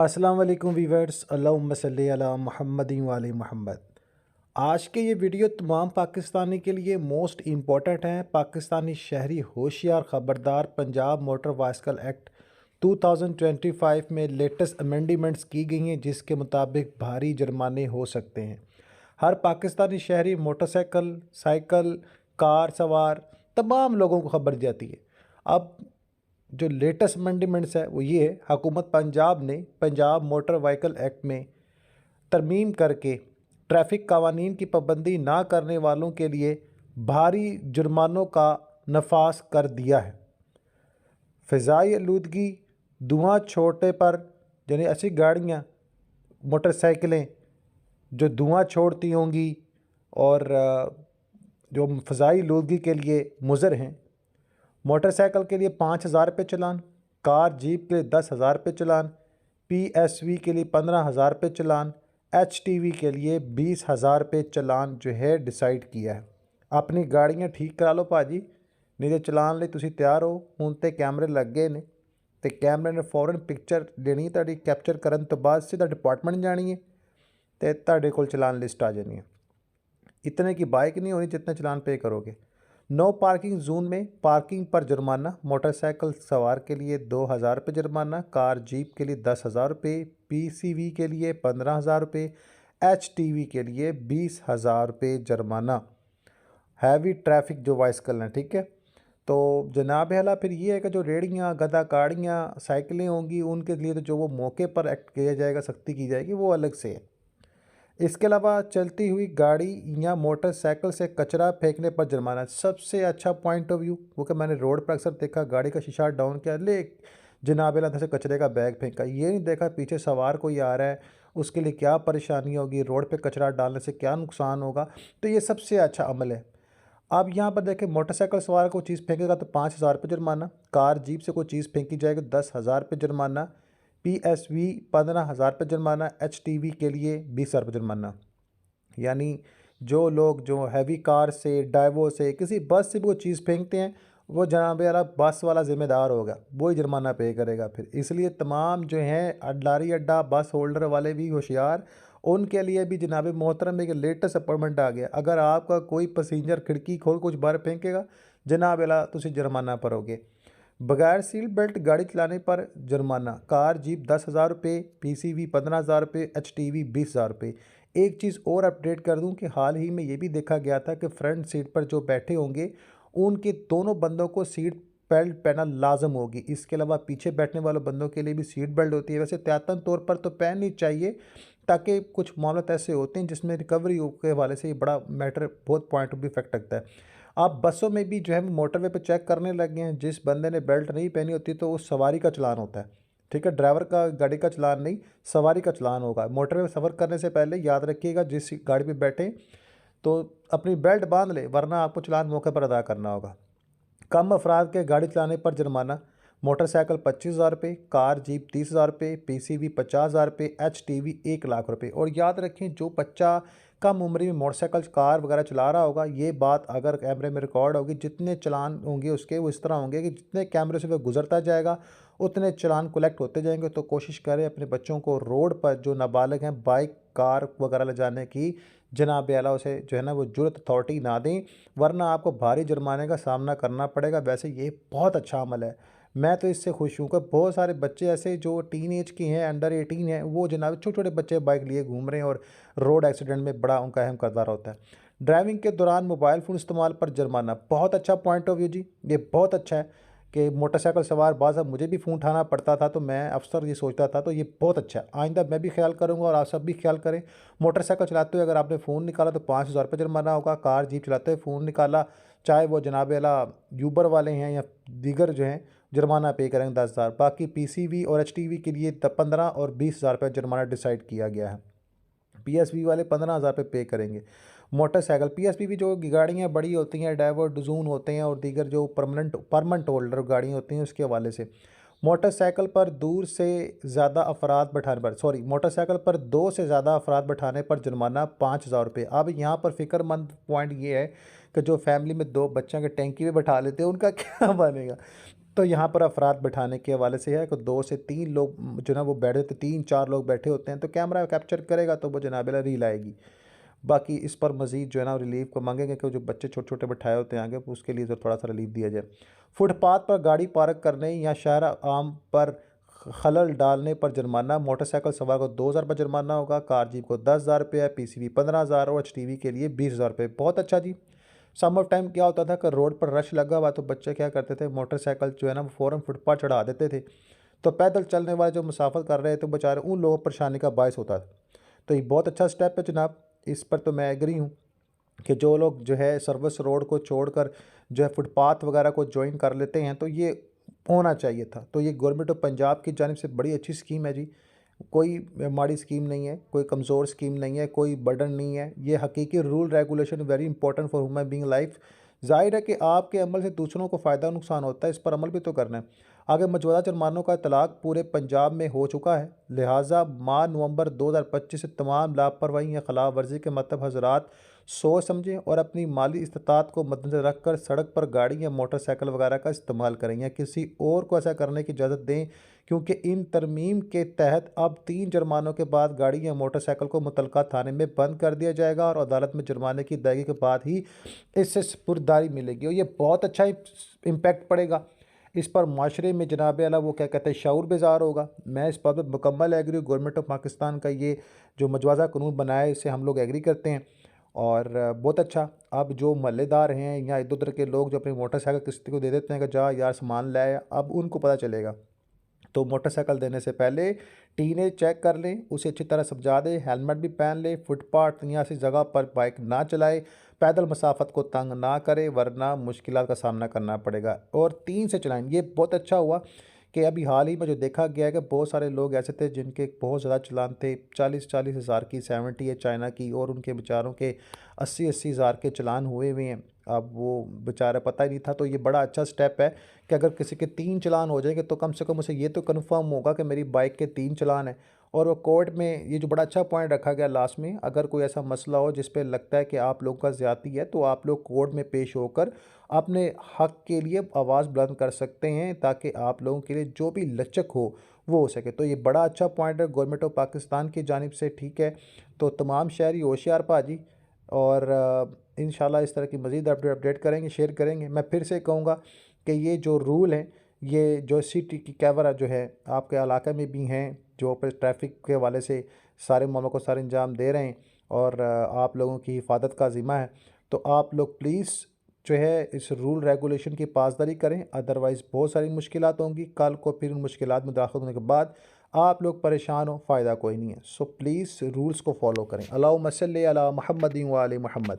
अस्सलाम वालेकुम वीवर्स, अल्लाहुम्मा सल्ली अला मुहम्मदिन व आले मोहम्मद। आज के ये वीडियो तमाम पाकिस्तानी के लिए मोस्ट इम्पॉर्टेंट है। पाकिस्तानी शहरी होशियार ख़बरदार, पंजाब मोटर वाहिकल एक्ट 2025 में लेटेस्ट अमेंडमेंट्स की गई हैं जिसके मुताबिक भारी जुर्माने हो सकते हैं। हर पाकिस्तानी शहरी मोटरसाइकिल, साइकिल, कार सवार तमाम लोगों को खबर दी जाती है। अब जो लेटेस्ट अमेंडमेंट्स है वो ये है, हुकूमत पंजाब ने पंजाब मोटर व्हीकल एक्ट में तरमीम करके ट्रैफिक कवानीन की पाबंदी ना करने वालों के लिए भारी जुर्मानों का नफाज कर दिया है। फ़िज़ाई आलूदगी, धुआं छोड़ने पर, यानी ऐसी गाड़ियाँ, मोटरसाइकिलें जो धुआं छोड़ती होंगी और जो फ़िज़ाई आलूदगी के लिए मुज़र हैं, मोटरसाइकिल के लिए 5,000 रुपये चलान, कार जीप के लिए 10,000 रुपये चलान, PSV के लिए 15,000 रुपये चलान, HTV के लिए 20,000 रुपये चलान जो है डिसाइड किया है। अपनी गाड़ियाँ ठीक करा लो भाजी, नहीं तो चलान ਲਈ ਤੁਸੀਂ ਤਿਆਰ ਹੋ। ਹੁਣ ਤੇ ਕੈਮਰੇ ਲੱਗੇ ਨੇ ਤੇ ਕੈਮਰੇ ਨੇ ਫੌਰਨ ਪਿਕਚਰ ਲੈਣੀ ਤੁਹਾਡੀ, ਕੈਪਚਰ ਕਰਨ ਤੋਂ ਬਾਅਦ ਸਿੱਧਾ डिपार्टमेंट ਜਾਣੀ ਹੈ ਤੇ ਤੁਹਾਡੇ ਕੋਲ ਚਲਾਨ ਲਿਸਟ ਆ ਜਾਣੀ है। इतने की बाइक नहीं होनी जितने चलान पे करोगे। नो पार्किंग जोन में पार्किंग पर जुर्माना, मोटरसाइकिल सवार के लिए 2,000 रुपये जुर्माना, कार जीप के लिए 10,000 रुपये, PCV के लिए 15,000 रुपये, HTV के लिए 20,000 रुपये जुर्माना। हैवी ट्रैफिक जो वाइसकल हैं, ठीक है। तो जनाब आला फिर ये है कि जो रेड़ियाँ, गधा गाड़ियाँ, साइकिलें होंगी उनके लिए तो जो वो मौके पर एक्ट किया जाएगा, सख्ती की जाएगी, वो अलग से है। इसके अलावा चलती हुई गाड़ी या मोटरसाइकिल से कचरा फेंकने पर जुर्माना। सबसे अच्छा पॉइंट ऑफ व्यू वो कि मैंने रोड पर अक्सर देखा, गाड़ी का शीशा डाउन किया, ले जनाब अल्लाह से कचरे का बैग फेंका। ये नहीं देखा पीछे सवार कोई आ रहा है, उसके लिए क्या परेशानी होगी, रोड पे कचरा डालने से क्या नुकसान होगा। तो ये सबसे अच्छा अमल है। अब यहाँ पर देखें, मोटरसाइकिल सवार को चीज़ फेंकेगा तो 5,000 रुपये जुर्माना, कार जीप से कोई चीज़ फेंकी जाएगी 10,000 रुपये जुर्माना, PSV 15,000 रुपये जुर्माना, HTV के लिए 20,000 रुपये जुर्माना। यानी जो लोग जो हैवी कार से, डाइवो से, किसी बस से भी वो चीज़ फेंकते हैं, वो जनाब यारा बस वाला ज़िम्मेदार होगा, वही जुर्माना पे करेगा फिर। इसलिए तमाम जो हैं लारी अड्डा, बस होल्डर वाले भी होशियार, उनके लिए भी जनाब मोहतरम एक लेटेस्ट अपॉइंटमेंट आ गया। अगर आपका कोई पैसेंजर खिड़की खोल कुछ बाहर फेंकेगा, जनाब अला तुसी जुर्माना भरोगे। बगैर सीट बेल्ट गाड़ी चलाने पर जुर्माना, कार जीप 10,000 रुपये, PCV 15,000 रुपये, HTV 20,000 रुपये। एक चीज़ और अपडेट कर दूं कि हाल ही में ये भी देखा गया था कि फ्रंट सीट पर जो बैठे होंगे उनके दोनों बंदों को सीट बेल्ट पहनना लाजम होगी। इसके अलावा पीछे बैठने वाले बंदों के लिए भी सीट बेल्ट होती है। वैसे त्यातन तौर पर तो पहननी चाहिए, ताकि कुछ मामले ऐसे होते हैं जिसमें रिकवरी के हवाले से ये बड़ा मैटर, बहुत पॉइंट ऑफ व्यू इफेक्ट रखता है। आप बसों में भी जो है मोटरवे पे चेक करने लगे हैं, जिस बंदे ने बेल्ट नहीं पहनी होती तो उस सवारी का चलान होता है, ठीक है। ड्राइवर का, गाड़ी का चलान नहीं, सवारी का चलान होगा। मोटरवे पर सफ़र करने से पहले याद रखिएगा, जिस गाड़ी पे बैठें तो अपनी बेल्ट बांध ले, वरना आपको चलान मौके पर अदा करना होगा। कम अफराद के गाड़ी चलाने पर जुर्माना, मोटरसाइकिल 25,000 रुपये, कार जीप 30,000 रुपये, PCV 50,000 रुपये, HTV 1,00,000 रुपये। और याद रखें, जो बच्चा कम उम्र में मोटरसाइकिल, कार वगैरह चला रहा होगा, ये बात अगर कैमरे में रिकॉर्ड होगी, जितने चलान होंगे उसके वो इस तरह होंगे कि जितने कैमरे से वह गुजरता जाएगा उतने चलान कलेक्ट होते जाएंगे। तो कोशिश करें अपने बच्चों को रोड पर जो नाबालिग हैं बाइक, कार वगैरह ले जाने की, जनाब आला उसे जो है ना वो जुर्त अथॉरिटी ना दें, वरना आपको भारी जुर्माने का सामना करना पड़ेगा। वैसे ये बहुत अच्छा अमल है, मैं तो इससे खुश हूँ कि बहुत सारे बच्चे ऐसे जो टीन एज के हैं, अंडर 18 हैं, वो जनाब छोटे छोटे बच्चे बाइक लिए घूम रहे हैं और रोड एक्सीडेंट में बड़ा उनका अहम किरदार होता है। ड्राइविंग के दौरान मोबाइल फ़ोन इस्तेमाल पर जुर्माना, बहुत अच्छा पॉइंट ऑफ व्यू जी, ये बहुत अच्छा है कि मोटरसाइकिल सवार बाज़ अब मुझे भी फ़ोन उठाना पड़ता था तो मैं अक्सर ये सोचता था, तो ये बहुत अच्छा है। आइंदा मैं भी ख्याल करूँगा और आप सब भी ख्याल करें। मोटरसाइकिल चलाते हुए अगर आपने फ़ोन निकाला तो 5,000 रुपये जुर्माना होगा। कार जीप चलाते हुए फ़ोन निकाला, चाहे वो जनाब आला यूबर वाले हैं या दीगर जो हैं, जुर्माना पे करेंगे 10,000। बाकी PCV और HTV के लिए 15 और 20,000 रुपये जुर्माना डिसाइड किया गया है। PSV वाले 15,000 रुपये पे करेंगे। मोटरसाइकिल PSV जो गाड़ियाँ बड़ी होती हैं, डाइवर डजून होते हैं और दीगर जो परमानेंट होल्डर गाड़ियाँ होती हैं, उसके हवाले से मोटरसाइकिल पर दूर से ज़्यादा अफराद बैठाने पर, सॉरी, मोटरसाइकिल पर 2 से ज़्यादा अफराद बैठाने पर जुर्माना 5,000 रुपये। अब यहाँ पर फ़िक्रमंद पॉइंट ये है कि जो फैमिली में 2 बच्चों के टैंकी में बैठा लेते हैं उनका क्या बनेगा। तो यहाँ पर अफराद बैठाने के हवाले से है कि 2 से 3 लोग जो ना वो बैठे थे, 3-4 लोग बैठे होते हैं तो कैमरा कैप्चर करेगा तो वो जनाब अल्लाह रील आएगी। बाकी इस पर मज़ीद जो है ना रिलीफ को मांगेंगे कि जो बच्चे छोटे छोटे बैठाए होते हैं आगे उसके लिए थोड़ा सा रिलीफ दिया जाए। फुटपाथ पर गाड़ी पार्क करने या शहर आम पर खलल डालने पर जुर्माना, मोटरसाइकिल सवार को 2,000 रुपये जुर्माना होगा, कार जीप को 10,000 रुपये, पीसीबी 15,000 और HTV के लिए 20,000 रुपये। बहुत अच्छा जी। समर टाइम क्या होता था कि रोड पर रश लगा हुआ तो बच्चे क्या करते थे, मोटरसाइकिल जो है ना वो फ़ौरन फुटपाथ चढ़ा देते थे, तो पैदल चलने वाले जो मुसाफिर कर रहे थे बेचारे उन लोगों को परेशानी का बायस होता था। तो ये बहुत अच्छा स्टेप है जनाब, इस पर तो मैं एग्री हूँ कि जो लोग जो है सर्विस रोड को छोड़कर जो है फुटपाथ वगैरह को ज्वाइन कर लेते हैं तो ये होना चाहिए था। तो ये गवर्नमेंट ऑफ पंजाब की जानिब से बड़ी अच्छी स्कीम है जी। कोई माड़ी स्कीम नहीं है, कोई कमज़ोर स्कीम नहीं है, कोई बर्डन नहीं है। ये हकीकी rule regulation very important for human being life. ज़ाहिर है कि आपके अमल से दूसरों को फ़ायदा नुकसान होता है, इस पर अमल भी तो करना है। आगे मौजूदा जुर्मानों का इतलाक़ पूरे पंजाब में हो चुका है, लिहाजा माह नवंबर 2025 से तमाम लापरवाही या खिलाफ वर्जी के मतलब हजरात सोच समझें और अपनी माली इस्तात को मद्देनज़र रख कर सड़क पर गाड़ी या मोटरसाइकिल वगैरह का इस्तेमाल करें या किसी और को ऐसा करने की इजाज़त दें, क्योंकि इन तरमीम के तहत अब 3 जुर्मानों के बाद गाड़ी या मोटरसाइकिल को मुतलका थाने में बंद कर दिया जाएगा और अदालत में जुर्माने की अदायगी के बाद ही इससे सपुर्दगी मिलेगी और ये बहुत अच्छा इम्पैक्ट पड़ेगा। इस पर माशरे में जनाब आला वो क्या कहते हैं शऊर बेजार होगा। मैं इस बात पर मुकम्मल एग्री हूँ। गवर्नमेंट ऑफ पाकिस्तान का ये जो मजवाज़ा कानून बनाया है इससे हम लोग एग्री करते हैं और बहुत अच्छा। अब जो महल्लेदार हैं या इधर उधर के लोग जो अपनी मोटरसाइकिल किसी को दे देते हैं कि जा यार सामान लाए, अब उनको पता चलेगा। तो मोटरसाइकिल देने से पहले टीनेज चेक कर लें, उसे अच्छी तरह समझा दें, हेलमेट भी पहन लें, फुटपाथ या ऐसी जगह पर बाइक ना चलाए, पैदल मसाफत को तंग ना करें वरना मुश्किलात का सामना करना पड़ेगा और 3 से चलाएं। ये बहुत अच्छा हुआ कि अभी हाल ही में जो देखा गया है कि बहुत सारे लोग ऐसे थे जिनके बहुत ज़्यादा चलान थे, 40-40 हज़ार की 70 है चाइना की और उनके बेचारों के 80-80 हज़ार के चलान हुए हुए हैं। अब वो बेचारा पता ही नहीं था। तो ये बड़ा अच्छा स्टेप है कि अगर किसी के 3 चालान हो जाएंगे तो कम से कम उसे ये तो कन्फर्म होगा कि मेरी बाइक के 3 चालान हैं। और वो कोर्ट में ये जो बड़ा अच्छा पॉइंट रखा गया लास्ट में, अगर कोई ऐसा मसला हो जिस पे लगता है कि आप लोगों का ज़्यादती है तो आप लोग कोर्ट में पेश होकर अपने हक़ के लिए आवाज़ बुलंद कर सकते हैं ताकि आप लोगों के लिए जो भी लचक हो वो हो सके। तो ये बड़ा अच्छा पॉइंट है गवर्नमेंट ऑफ पाकिस्तान की जानिब से, ठीक है। तो तमाम शहरी होशियार भाजी और इंशाल्लाह इस तरह की मज़ीद अपडेट करेंगे, शेयर करेंगे। मैं फिर से कहूँगा कि ये जो रूल हैं, ये जो सिटी की कैमरा जो है आपके इलाके में भी हैं, जो पर ट्रैफिक के हवाले से सारे मामलों को सर अंजाम दे रहे हैं और आप लोगों की हिफाजत का ज़िम्मा है। तो आप लोग प्लीज़ जो है इस रूल रेगुलेशन की पासदारी करें, अदरवाइज़ बहुत सारी मुश्किलात होंगी। कल को फिर उन मुश्किलात में दाखिल होने के बाद आप लोग परेशान हो, फ़ायदा कोई नहीं है। सो प्लीज़ रूल्स को फॉलो करें। अल्लाहुम्मा सल्ली अला मुहम्मदिन व आले मुहम्मद।